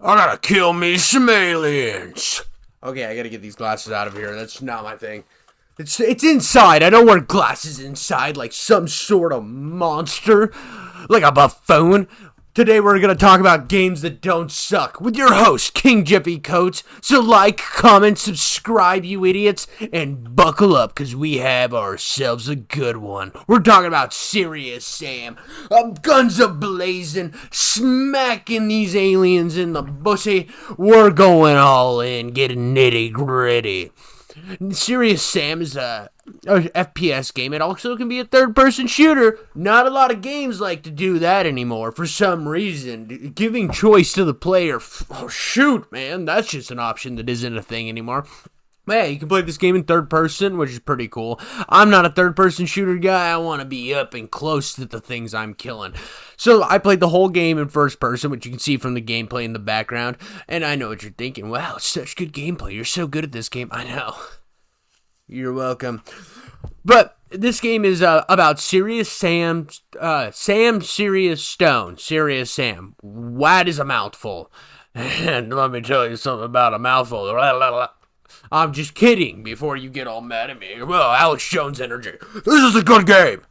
I gotta kill me some aliens. Okay, I gotta get these glasses out of here. That's not my thing. It's inside. I don't wear glasses inside like some sort of monster. Like a buffoon. Today we're going to talk about games that don't suck with your host, King Jeffy Coates. So like, comment, subscribe, you idiots, and buckle up because we have ourselves a good one. We're talking about Serious Sam. Guns a-blazing, smacking these aliens in the pussy. We're going all in, getting nitty gritty. Serious Sam is a FPS game. It also can be a third-person shooter. Not a lot of games like to do that anymore for some reason. Giving choice to the player. Oh, shoot, man. That's just an option that isn't a thing anymore. Yeah, you can play this game in third person, which is pretty cool. I'm not a third-person shooter guy. I want to be up and close to the things I'm killing. So I played the whole game in first person, which you can see from the gameplay in the background. And I know what you're thinking. Wow, such good gameplay. You're so good at this game. I know. You're welcome. But this game is about Serious Sam, Serious Stone, Serious Sam. That is a mouthful. And let me tell you something about a mouthful. I'm just kidding before you get all mad at me. Well, Alex Jones energy. This is a good game.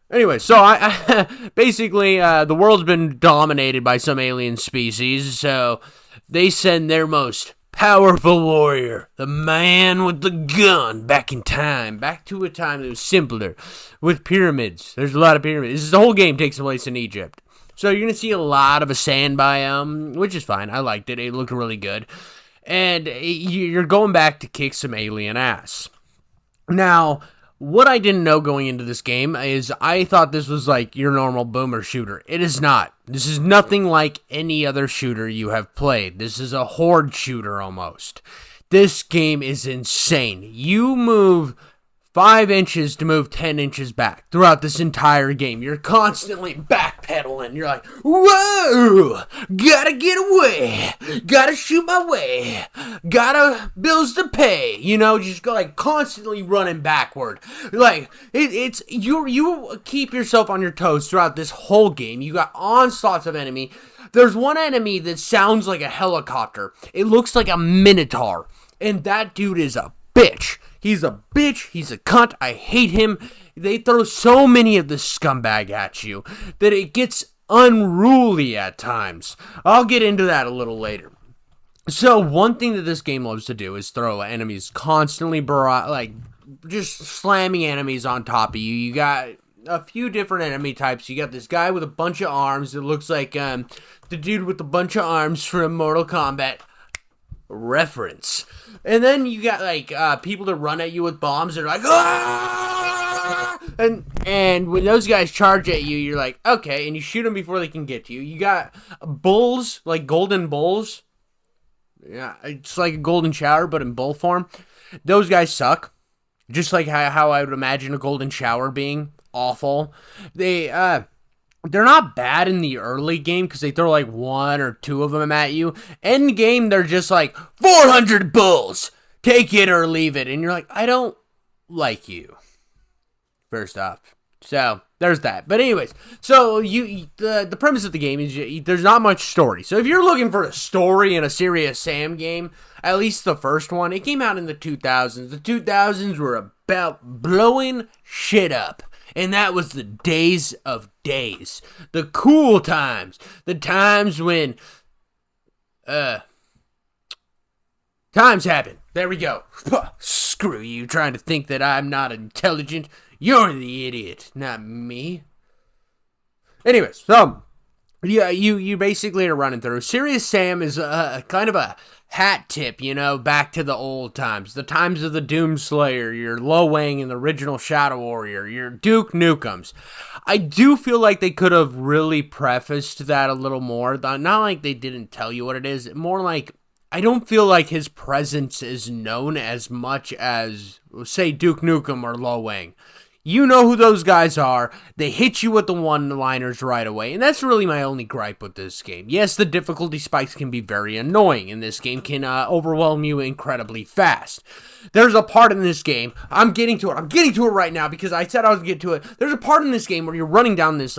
Anyway, so I basically, the world's been dominated by some alien species, so they send their most powerful warrior, the man with the gun, back in time, back to a time that was simpler, with pyramids. There's a lot of pyramids. The whole game takes place in Egypt. So you're going to see a lot of a sand biome, which is fine. I liked it. It looked really good. And you're going back to kick some alien ass. Now, what I didn't know going into this game is I thought this was like your normal boomer shooter. It is not. This is nothing like any other shooter you have played. This is a horde shooter almost. This game is insane. You move 5 inches to move 10 inches back throughout this entire game. You're constantly backpedaling. You're like, whoa, gotta get away, gotta shoot my way, gotta bills to pay. You know, just go like constantly running backward. Like it's you keep yourself on your toes throughout this whole game. You got onslaughts of enemy. There's one enemy that sounds like a helicopter. It looks like a minotaur, and that dude is a bitch. He's a bitch. He's a cunt. I hate him. They throw so many of this scumbag at you that it gets unruly at times. I'll get into that a little later. So one thing that this game loves to do is throw enemies constantly, just slamming enemies on top of you. You got a few different enemy types. You got this guy with a bunch of arms. It looks like the dude with a bunch of arms from Mortal Kombat. Reference. And then you got like people that run at you with bombs. They're like, ah! And when those guys charge at you, you're like, okay, and you shoot them before they can get to you. You got bulls, like golden bulls. Yeah, it's like a golden shower, but in bull form. Those guys suck. Just like how I would imagine a golden shower being awful. They're not bad in the early game because they throw like 1 or 2 of them at you. End game, they're just like 400 bulls. Take it or leave it. And you're like, I don't like you. First off. So there's that. But anyways, so the premise of the game is there's not much story. So if you're looking for a story in a Serious Sam game, at least the first one, it came out in the 2000s. The 2000s were about blowing shit up. And that was the days of days. The cool times. The times when times happen. There we go. Screw you trying to think that I'm not intelligent. You're the idiot, not me. Anyways, so yeah, you basically are running through. Serious Sam is kind of a hat tip, you know, back to the old times. The times of the Doomslayer, your Lo Wang and the original Shadow Warrior, your Duke Nukems. I do feel like they could have really prefaced that a little more. Not like they didn't tell you what it is. More like, I don't feel like his presence is known as much as, say, Duke Nukem or Lo Wang. You know who those guys are. They hit you with the one-liners right away. And that's really my only gripe with this game. Yes, the difficulty spikes can be very annoying. And this game can overwhelm you incredibly fast. There's a part in this game. I'm getting to it right now because I said I was going to get to it. There's a part in this game where you're running down this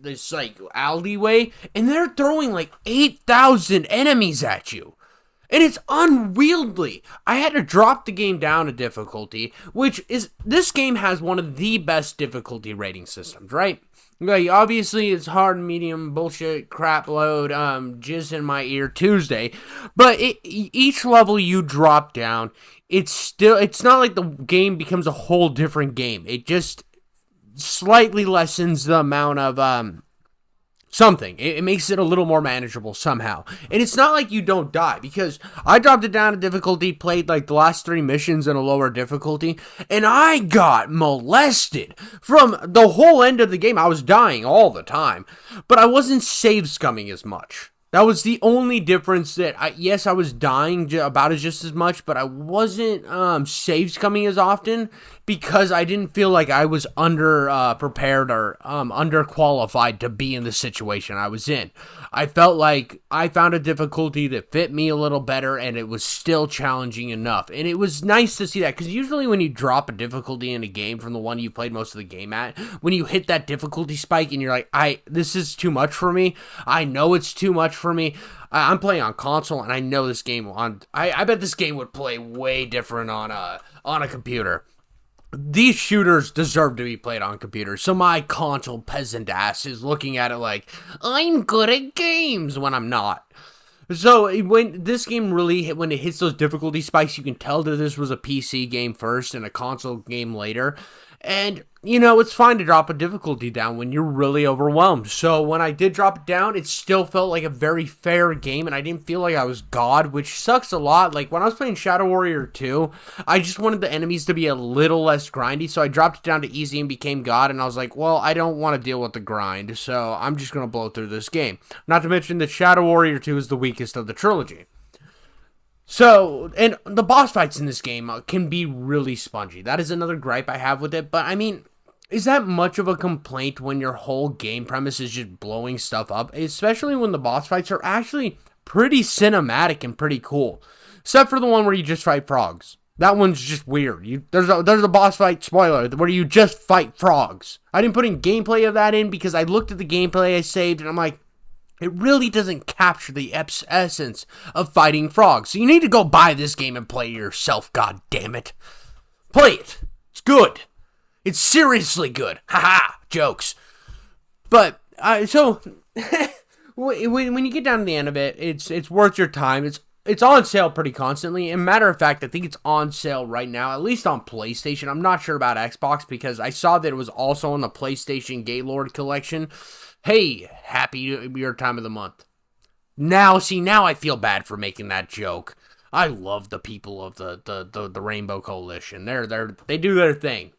this like alleyway, and they're throwing like 8,000 enemies at you. And it's unwieldy. I had to drop the game down to difficulty, which is, this game has one of the best difficulty rating systems, right? Like, obviously, it's hard, medium, bullshit, crap load, jizz in my ear Tuesday. But each level you drop down, it's not like the game becomes a whole different game. It just slightly lessens the amount of, something. It makes it a little more manageable somehow. And it's not like you don't die, because I dropped it down to difficulty, played like the last 3 missions in a lower difficulty, and I got molested from the whole end of the game. I was dying all the time, but I wasn't save scumming as much. That was the only difference. That I was dying about just as much, but I wasn't save scumming as often, because I didn't feel like I was prepared or underqualified to be in the situation I was in. I felt like I found a difficulty that fit me a little better, and it was still challenging enough. And it was nice to see that, because usually when you drop a difficulty in a game from the one you played most of the game at, when you hit that difficulty spike and you're like, this is too much for me. I know it's too much for me. I'm playing on console, and I know this game I bet this game would play way different on a computer. These shooters deserve to be played on computers, so my console peasant ass is looking at it like, I'm good at games, when I'm not. So, when this game when it hits those difficulty spikes, you can tell that this was a PC game first and a console game later. And, it's fine to drop a difficulty down when you're really overwhelmed. So when I did drop it down, it still felt like a very fair game, and I didn't feel like I was God, which sucks a lot. Like, when I was playing Shadow Warrior 2, I just wanted the enemies to be a little less grindy, so I dropped it down to easy and became God, and I was like, well, I don't want to deal with the grind, so I'm just going to blow through this game. Not to mention that Shadow Warrior 2 is the weakest of the trilogy. So, and the boss fights in this game can be really spongy. That is another gripe I have with it, but I mean, is that much of a complaint when your whole game premise is just blowing stuff up? Especially when the boss fights are actually pretty cinematic and pretty cool. Except for the one where you just fight frogs. That one's just weird. There's a boss fight, spoiler, where you just fight frogs. I didn't put in gameplay of that in because I looked at the gameplay I saved and I'm like, it really doesn't capture the essence of fighting frogs. So you need to go buy this game and play it yourself, god damn it. Play it. It's good. It's seriously good. Haha, jokes. But, so, when you get down to the end of it, it's worth your time. It's on sale pretty constantly. And matter of fact, I think it's on sale right now, at least on PlayStation. I'm not sure about Xbox because I saw that it was also on the PlayStation Gaylord collection. Hey, happy your time of the month. Now I feel bad for making that joke. I love the people of the Rainbow Coalition. They do their thing.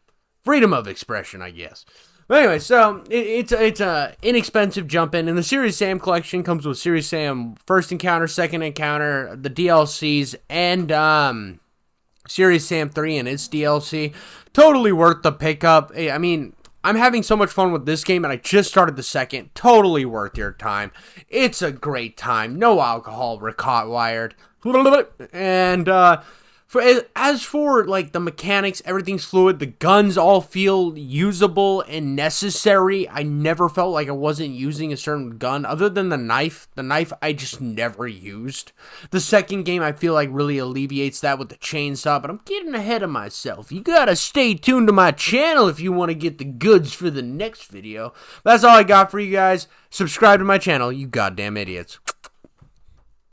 Freedom of expression, I guess. But anyway, so it's a inexpensive jump in, and the Serious Sam collection comes with Serious Sam First Encounter, Second Encounter, the DLCs, and Serious Sam 3 and its DLC. Totally worth the pickup. I mean, I'm having so much fun with this game, and I just started the second. Totally worth your time. It's a great time. No alcohol required. And as for like the mechanics, everything's fluid. The guns all feel usable and necessary. I never felt like I wasn't using a certain gun other than the knife. The knife I just never used. The second game I feel like really alleviates that with the chainsaw, but I'm getting ahead of myself. You gotta stay tuned to my channel if you want to get the goods for the next video. That's all I got for you guys. Subscribe to my channel, you goddamn idiots.